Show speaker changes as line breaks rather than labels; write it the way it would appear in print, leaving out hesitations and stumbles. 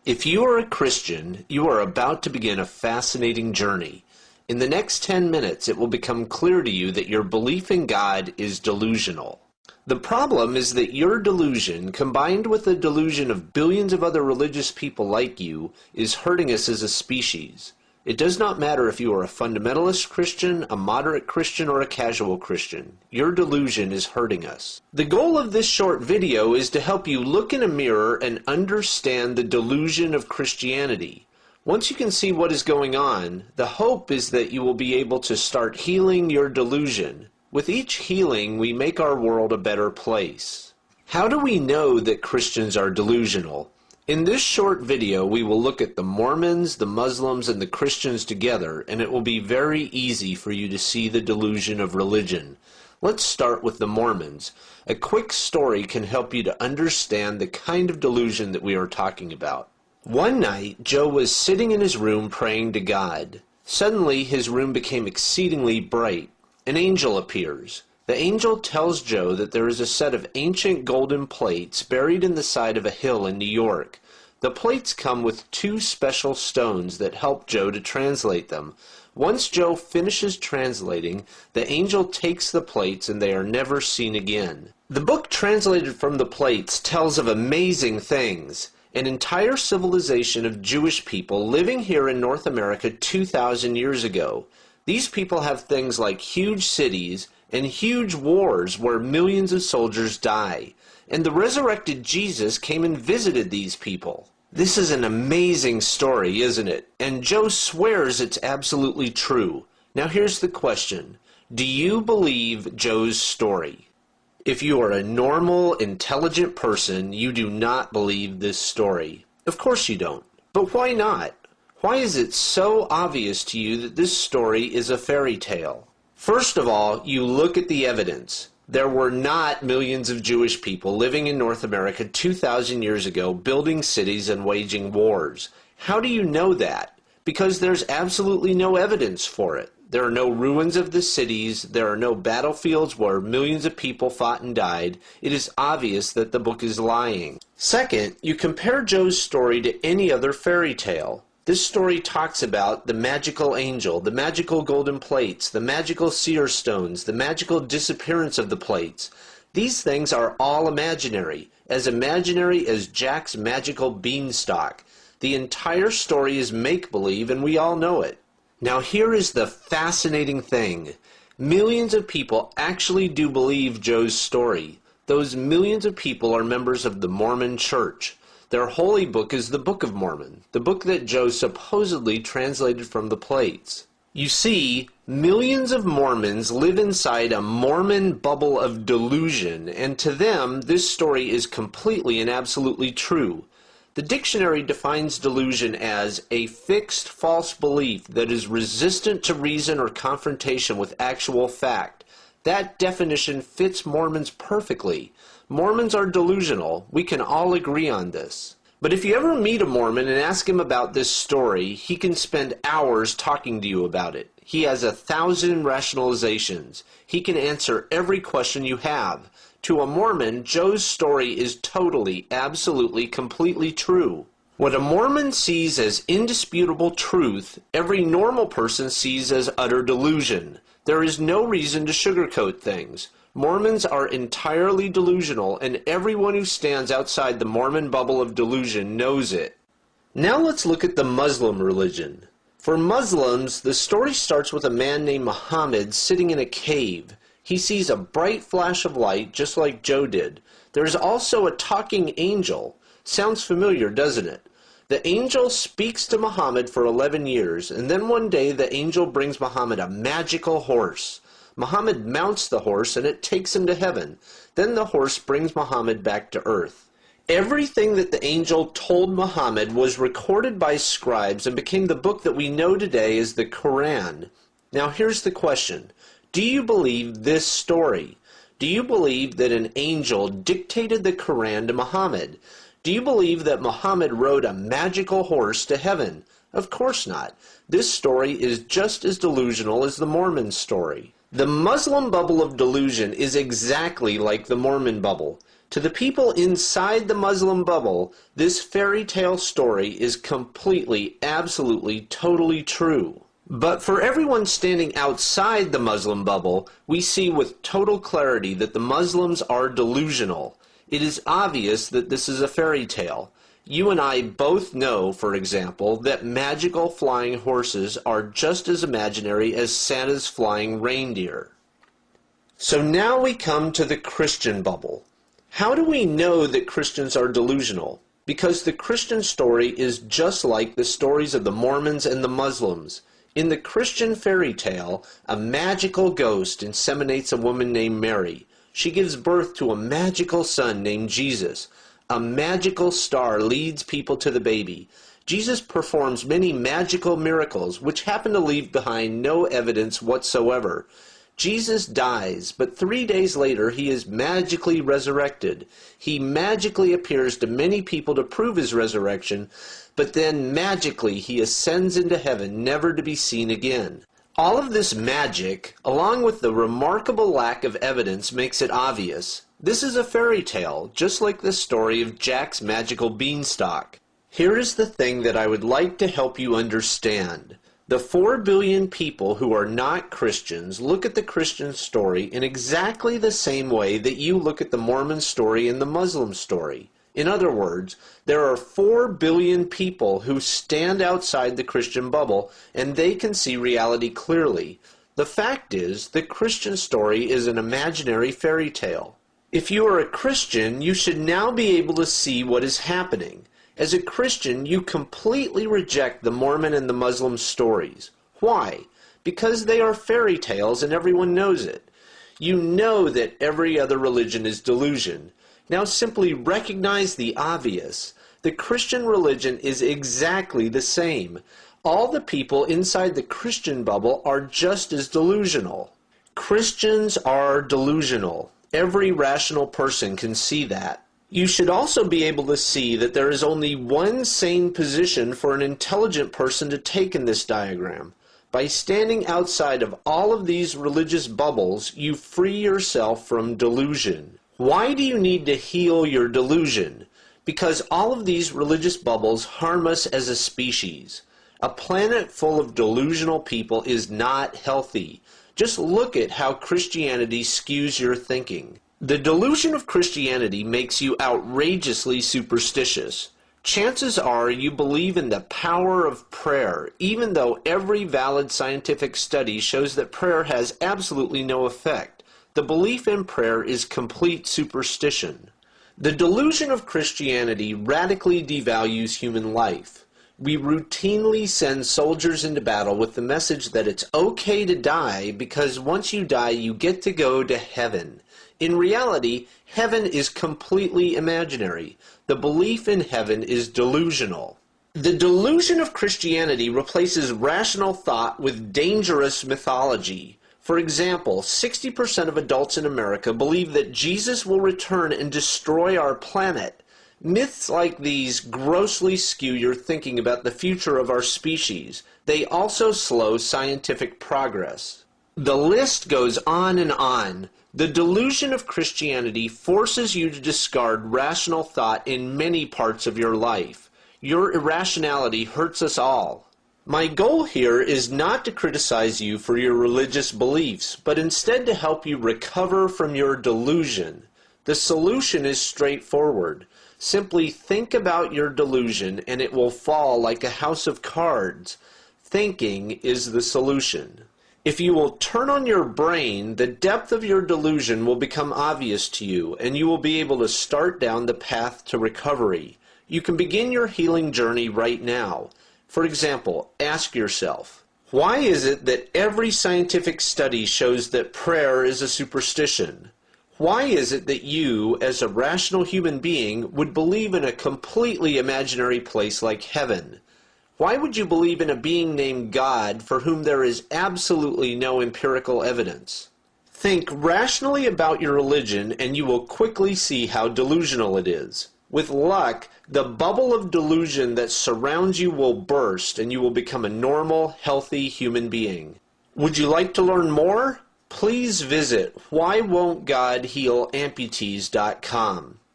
If you are a Christian, you are about to begin a fascinating journey. In the next 10 minutes, it will become clear to you that your belief in God is delusional. The problem is that your delusion, combined with the delusion of billions of other religious people like you, is hurting us as a species. It does not matter if you are a fundamentalist Christian, a moderate Christian, or a casual Christian. Your delusion is hurting us. The goal of this short video is to help you look in a mirror and understand the delusion of Christianity. Once you can see what is going on, the hope is that you will be able to start healing your delusion. With each healing, we make our world a better place. How do we know that Christians are delusional? In this short video, we will look at the Mormons, the Muslims, and the Christians together, and it will be very easy for you to see the delusion of religion. Let's start with the Mormons. A quick story can help you to understand the kind of delusion that we are talking about. One night, Joe was sitting in his room praying to God. Suddenly, his room became exceedingly bright. An angel appears. The angel tells Joe that there is a set of ancient golden plates buried in the side of a hill in New York. The plates come with two special stones that help Joe to translate them. Once Joe finishes translating, the angel takes the plates and they are never seen again. The book translated from the plates tells of amazing things. An entire civilization of Jewish people living here in North America 2,000 years ago. These people have things like huge cities and huge wars where millions of soldiers die. And the resurrected Jesus came and visited these people. This is an amazing story, isn't it? And Joe swears it's absolutely true. Now here's the question. Do you believe Joe's story? If you are a normal, intelligent person, you do not believe this story. Of course you don't. But why not? Why is it so obvious to you that this story is a fairy tale? First of all, you look at the evidence. There were not millions of Jewish people living in North America 2,000 years ago building cities and waging wars. How do you know that? Because there's absolutely no evidence for it. There are no ruins of the cities. There are no battlefields where millions of people fought and died. It is obvious that the book is lying. Second, you compare Joe's story to any other fairy tale. This story talks about the magical angel, the magical golden plates, the magical seer stones, the magical disappearance of the plates. These things are all imaginary as Jack's magical beanstalk. The entire story is make-believe and we all know it. Now here is the fascinating thing. Millions of people actually do believe Joe's story. Those millions of people are members of the Mormon Church. Their holy book is the Book of Mormon, the book that Joe supposedly translated from the plates. You see, millions of Mormons live inside a Mormon bubble of delusion, and to them, this story is completely and absolutely true. The dictionary defines delusion as a fixed false belief that is resistant to reason or confrontation with actual fact. That definition fits Mormons perfectly. Mormons are delusional. We can all agree on this. But if you ever meet a Mormon and ask him about this story, he can spend hours talking to you about it. He has 1,000 rationalizations. He can answer every question you have. To a Mormon, Joe's story is totally, absolutely, completely true. What a Mormon sees as indisputable truth, every normal person sees as utter delusion. There is no reason to sugarcoat things. Mormons are entirely delusional, and everyone who stands outside the Mormon bubble of delusion knows it. Now let's look at the Muslim religion. For Muslims, the story starts with a man named Muhammad sitting in a cave. He sees a bright flash of light, just like Joe did. There is also a talking angel. Sounds familiar, doesn't it? The angel speaks to Muhammad for 11 years, and then one day the angel brings Muhammad a magical horse. Muhammad mounts the horse and it takes him to heaven. Then the horse brings Muhammad back to earth. Everything that the angel told Muhammad was recorded by scribes and became the book that we know today as the Quran. Now here's the question. Do you believe this story? Do you believe that an angel dictated the Quran to Muhammad? Do you believe that Muhammad rode a magical horse to heaven? Of course not. This story is just as delusional as the Mormon story. The Muslim bubble of delusion is exactly like the Mormon bubble. To the people inside the Muslim bubble, this fairy tale story is completely, absolutely, totally true. But for everyone standing outside the Muslim bubble, we see with total clarity that the Muslims are delusional. It is obvious that this is a fairy tale. You and I both know, for example, that magical flying horses are just as imaginary as Santa's flying reindeer. So now we come to the Christian bubble. How do we know that Christians are delusional? Because the Christian story is just like the stories of the Mormons and the Muslims. In the Christian fairy tale, a magical ghost inseminates a woman named Mary. She gives birth to a magical son named Jesus. A magical star leads people to the baby. Jesus performs many magical miracles, which happen to leave behind no evidence whatsoever. Jesus dies, but 3 days later he is magically resurrected. He magically appears to many people to prove his resurrection, but then magically he ascends into heaven, never to be seen again. All of this magic, along with the remarkable lack of evidence, makes it obvious. This is a fairy tale, just like the story of Jack's magical beanstalk. Here is the thing that I would like to help you understand. The 4 billion people who are not Christians look at the Christian story in exactly the same way that you look at the Mormon story and the Muslim story. In other words, there are 4 billion people who stand outside the Christian bubble, and they can see reality clearly. The fact is, the Christian story is an imaginary fairy tale. If you are a Christian, you should now be able to see what is happening. As a Christian, you completely reject the Mormon and the Muslim stories. Why? Because they are fairy tales and everyone knows it. You know that every other religion is delusion. Now simply recognize the obvious. The Christian religion is exactly the same. All the people inside the Christian bubble are just as delusional. Christians are delusional. Every rational person can see that. You should also be able to see that there is only one sane position for an intelligent person to take in this diagram. By standing outside of all of these religious bubbles, you free yourself from delusion. Why do you need to heal your delusion? Because all of these religious bubbles harm us as a species. A planet full of delusional people is not healthy. Just look at how Christianity skews your thinking. The delusion of Christianity makes you outrageously superstitious. Chances are you believe in the power of prayer, even though every valid scientific study shows that prayer has absolutely no effect. The belief in prayer is complete superstition. The delusion of Christianity radically devalues human life. We routinely send soldiers into battle with the message that it's okay to die because once you die you get to go to heaven. In reality, heaven is completely imaginary. The belief in heaven is delusional. The delusion of Christianity replaces rational thought with dangerous mythology. For example, 60% of adults in America believe that Jesus will return and destroy our planet. Myths like these grossly skew your thinking about the future of our species. They also slow scientific progress. The list goes on and on. The delusion of Christianity forces you to discard rational thought in many parts of your life. Your irrationality hurts us all. My goal here is not to criticize you for your religious beliefs, but instead to help you recover from your delusion. The solution is straightforward. Simply think about your delusion and it will fall like a house of cards. Thinking is the solution. If you will turn on your brain, the depth of your delusion will become obvious to you, and you will be able to start down the path to recovery. You can begin your healing journey right now. For example, ask yourself, why is it that every scientific study shows that prayer is a superstition? Why is it that you, as a rational human being, would believe in a completely imaginary place like heaven? Why would you believe in a being named God for whom there is absolutely no empirical evidence? Think rationally about your religion and you will quickly see how delusional it is. With luck, the bubble of delusion that surrounds you will burst and you will become a normal, healthy human being. Would you like to learn more? please visit whywon'tgodhealamputees.com.